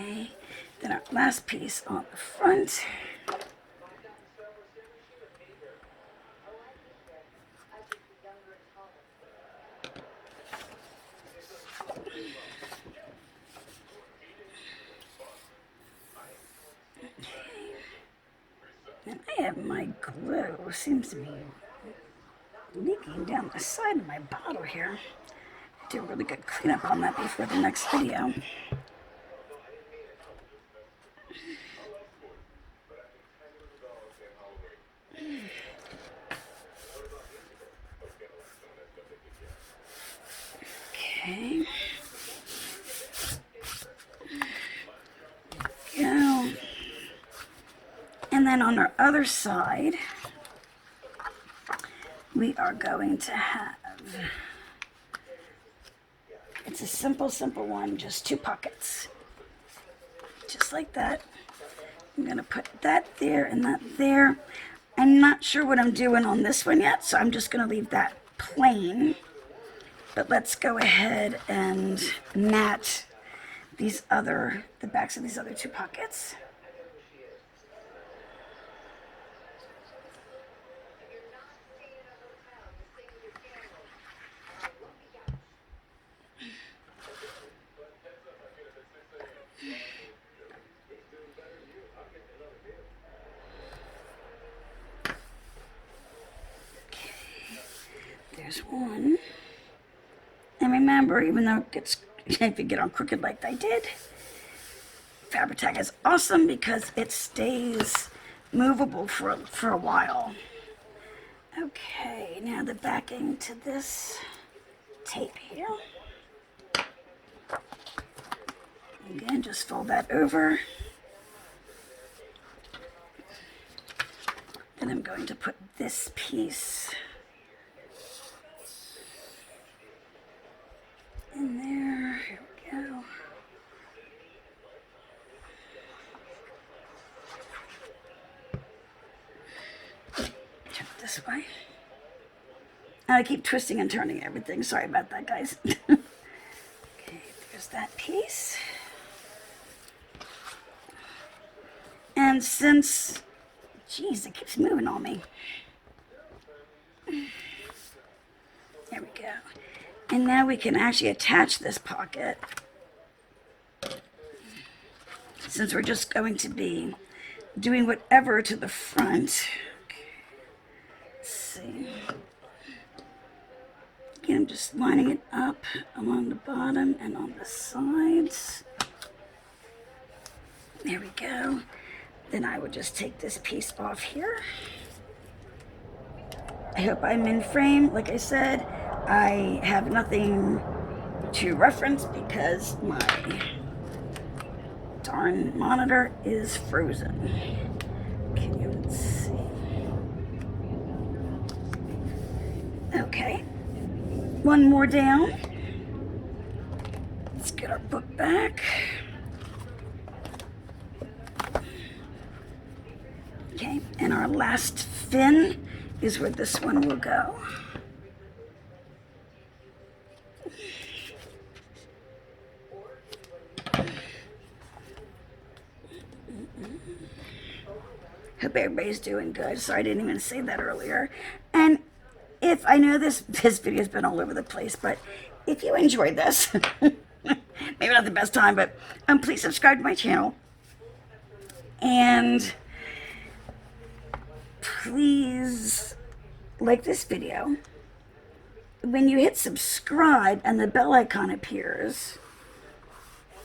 Okay, then our last piece on the front. And I have my glue, seems to be leaking down the side of my bottle here. Do a really good cleanup on that before the next video. Okay. Go. And then on our other side, we are going to have, it's a simple one, just 2 pockets. Just like that. I'm going to put that there and that there. I'm not sure what I'm doing on this one yet, so I'm just going to leave that plain. But let's go ahead and mat these the backs of these other 2 pockets. There's one. And remember, even though it gets, if you get on crooked like I did, Fabri-Tac is awesome because it stays movable for a while. Okay, now the backing to this tape here. Again, just fold that over. Then I'm going to put this piece in there. Here we go. Turn it this way. I keep twisting and turning everything. Sorry about that, guys. Okay, there's that piece. And since, geez, it keeps moving on me. There we go. And now we can actually attach this pocket, since we're just going to be doing whatever to the front. Okay. Let's see. Again, I'm just lining it up along the bottom and on the sides. There we go. Then I would just take this piece off here. I hope I'm in frame. Like I said, I have nothing to reference because my darn monitor is frozen. Can you see? Okay. One more down. Let's get our book back. Okay, and our last fin is where this one will go. Hope everybody's doing good. Sorry I didn't even say that earlier. And if I know this video has been all over the place, but if you enjoyed this, maybe not the best time, but please subscribe to my channel. And please like this video. when you hit subscribe and the bell icon appears,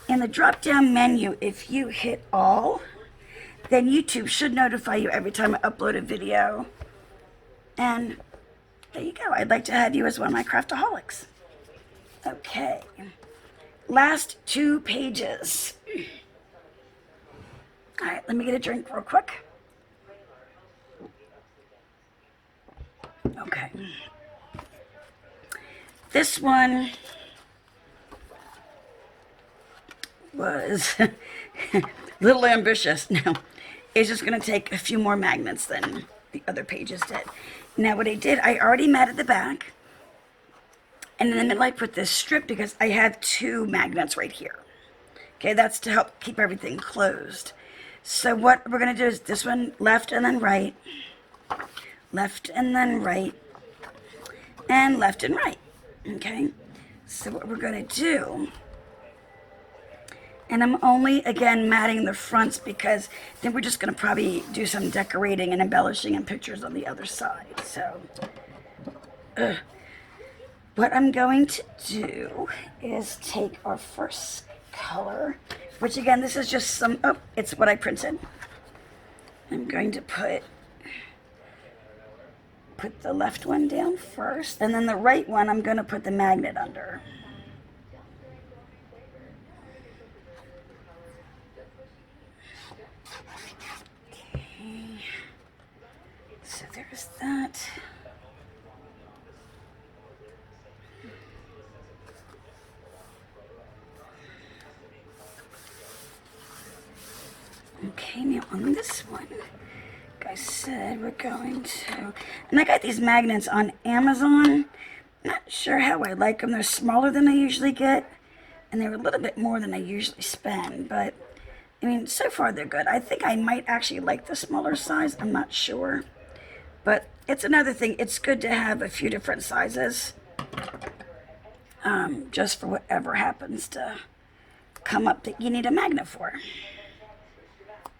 in the drop-down menu, if you hit all, then YouTube should notify you every time I upload a video. And there you go. I'd like to have you as one of my craftaholics. Okay. Last 2 pages. All right, let me get a drink real quick. Okay. This one was a little ambitious. Now, it's just going to take a few more magnets than the other pages did. Now, what I did, I already matted the back. And in the middle, I put this strip because I have 2 magnets right here. Okay, that's to help keep everything closed. So what we're going to do is this one, left and then right. Left and then right. And left and right. Okay, so what we're going to do, and I'm only, again, matting the fronts because then we're just going to probably do some decorating and embellishing and pictures on the other side. So, what I'm going to do is take our first color, which again, this is just some, oh, it's what I printed. I'm going to put the left one down first, and then the right one I'm going to put the magnet under. Okay. So there's that. Okay, now on this one, like I said, we're going to, and I got these magnets on Amazon. Not sure how I like them. They're smaller than I usually get, and they're a little bit more than I usually spend, but I mean, so far they're good. I think I might actually like the smaller size. I'm not sure, but it's another thing. It's good to have a few different sizes, just for whatever happens to come up that you need a magnet for.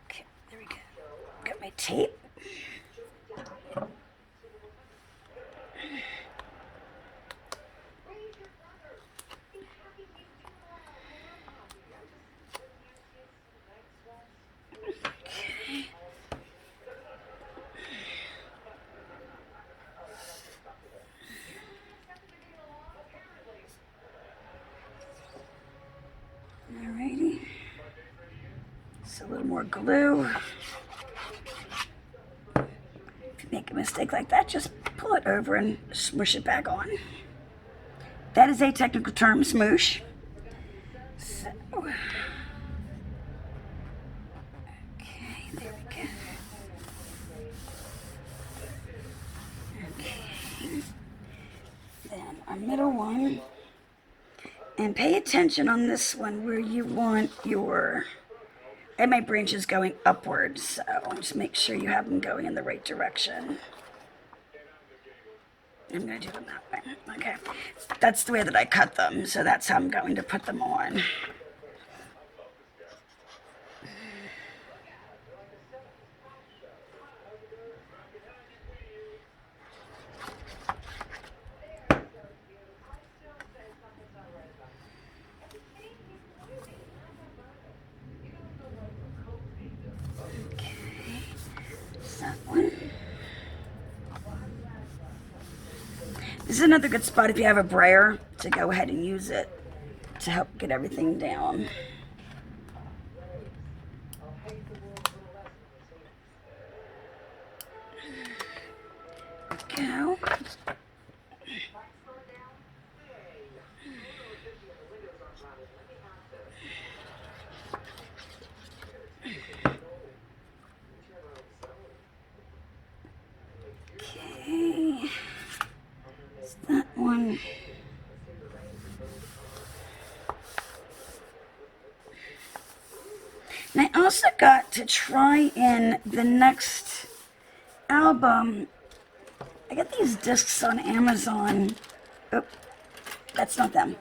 Okay, there we go. Got my tape. Alrighty. Just a little more glue. If you make a mistake like that, just pull it over and smoosh it back on. That is a technical term, smoosh. So, okay, there we go. Okay. Then our middle one. And pay attention on this one where you want your, and my branches going upwards, so just make sure you have them going in the right direction. I'm going to do them that way. Okay. That's the way that I cut them, so that's how I'm going to put them on. This is another good spot if you have a brayer to go ahead and use it to help get everything down. Go. Okay. It's that one. And I also got to try in the next album. I got these discs on Amazon. Oh, that's not them.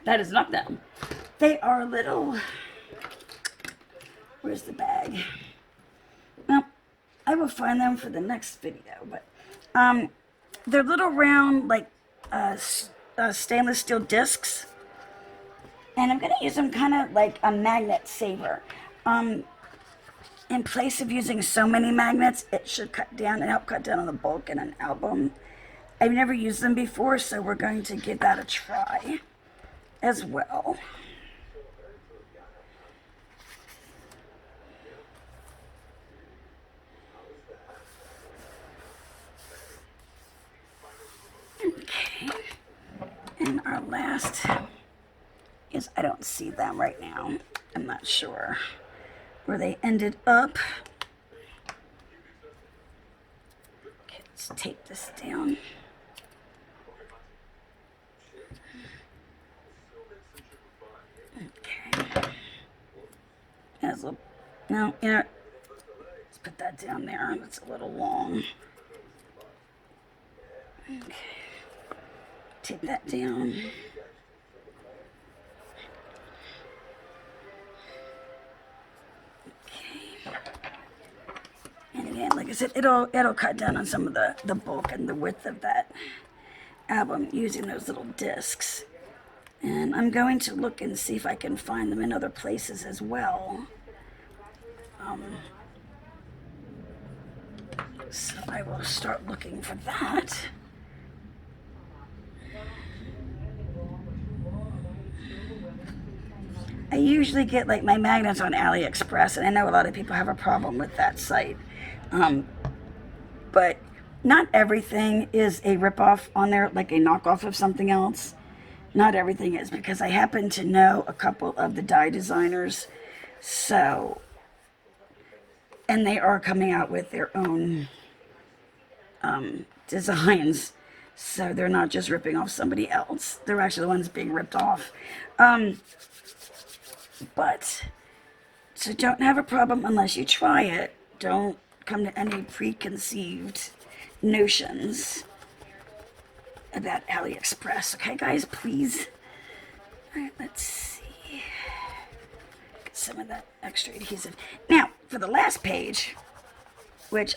That is not them. They are little. Where's the bag? Well, I will find them for the next video. But they're little round, like stainless steel discs. And I'm going to use them kind of like a magnet saver. In place of using so many magnets, it should cut down and help cut down on the bulk in an album. I've never used them before, so we're going to give that a try as well. Okay. And our last is, I don't see them right now. I'm not sure where they ended up. Okay, let's tape this down. Okay. As a, no, you know, let's put that down there. That's a little long. Okay. Tape that down. And again, like I said, it'll cut down on some of the bulk and the width of that album using those little discs. And I'm going to look and see if I can find them in other places as well. So I will start looking for that. I usually get like my magnets on AliExpress, and I know a lot of people have a problem with that site. But not everything is a ripoff on there, like a knockoff of something else. Not everything is, because I happen to know a couple of the die designers, so, and they are coming out with their own designs, so they're not just ripping off somebody else. They're actually the ones being ripped off. But, so don't have a problem unless you try it. Don't come to any preconceived notions about AliExpress. Okay, guys, please. All right, let's see. Get some of that extra adhesive. Now, for the last page, which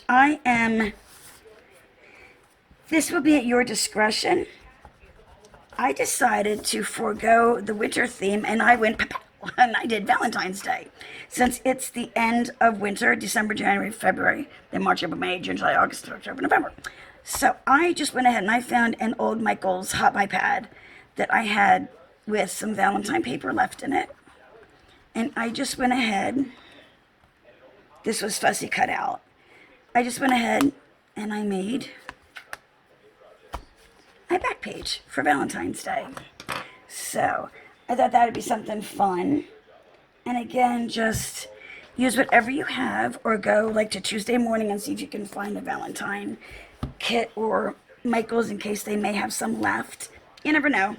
this will be at your discretion. I decided to forego the winter theme, and I went and I did Valentine's Day. Since it's the end of winter, December, January, February, then March, April, May, June, July, August, October, November. So I just went ahead and I found an old Michael's Hot Buy pad that I had with some Valentine paper left in it. And I just went ahead, this was fussy cut out. I just went ahead and I made my back page for Valentine's Day. So I thought that would be something fun. And again, just use whatever you have, or go like to Tuesday morning and see if you can find a Valentine kit or Michael's in case they may have some left. You never know.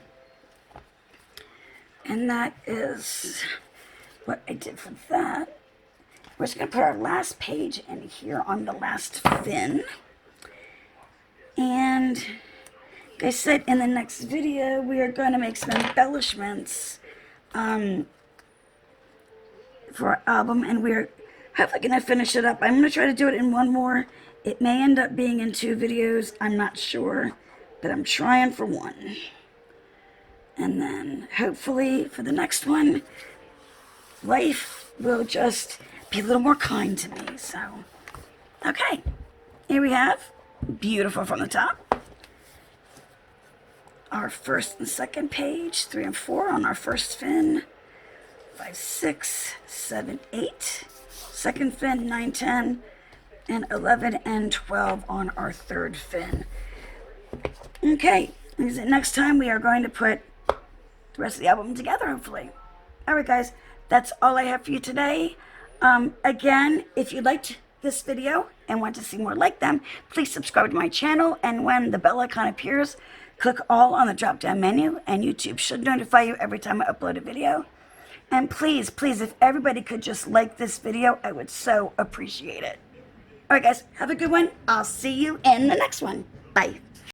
And that is what I did for that. We're just going to put our last page in here on the last fin. And like I said, in the next video, we are going to make some embellishments for our album, and we're hopefully going to finish it up. I'm going to try to do it in one more. It may end up being in 2 videos. I'm not sure, but I'm trying for 1. And then hopefully for the next one, life will just be a little more kind to me. So, okay, here we have beautiful from the top. Our first and second page, 3 and 4 on our first fin, 5, 6, 7, 8, second fin, 9, 10, and 11 and 12 on our third fin. Okay, next time we are going to put the rest of the album together, hopefully. Alright guys, that's all I have for you today. Again, if you liked this video and want to see more like them, please subscribe to my channel, and when the bell icon appears, click all on the drop down menu, and YouTube should notify you every time I upload a video. And please, please, if everybody could just like this video, I would so appreciate it. Alright guys, have a good one. I'll see you in the next one. Bye.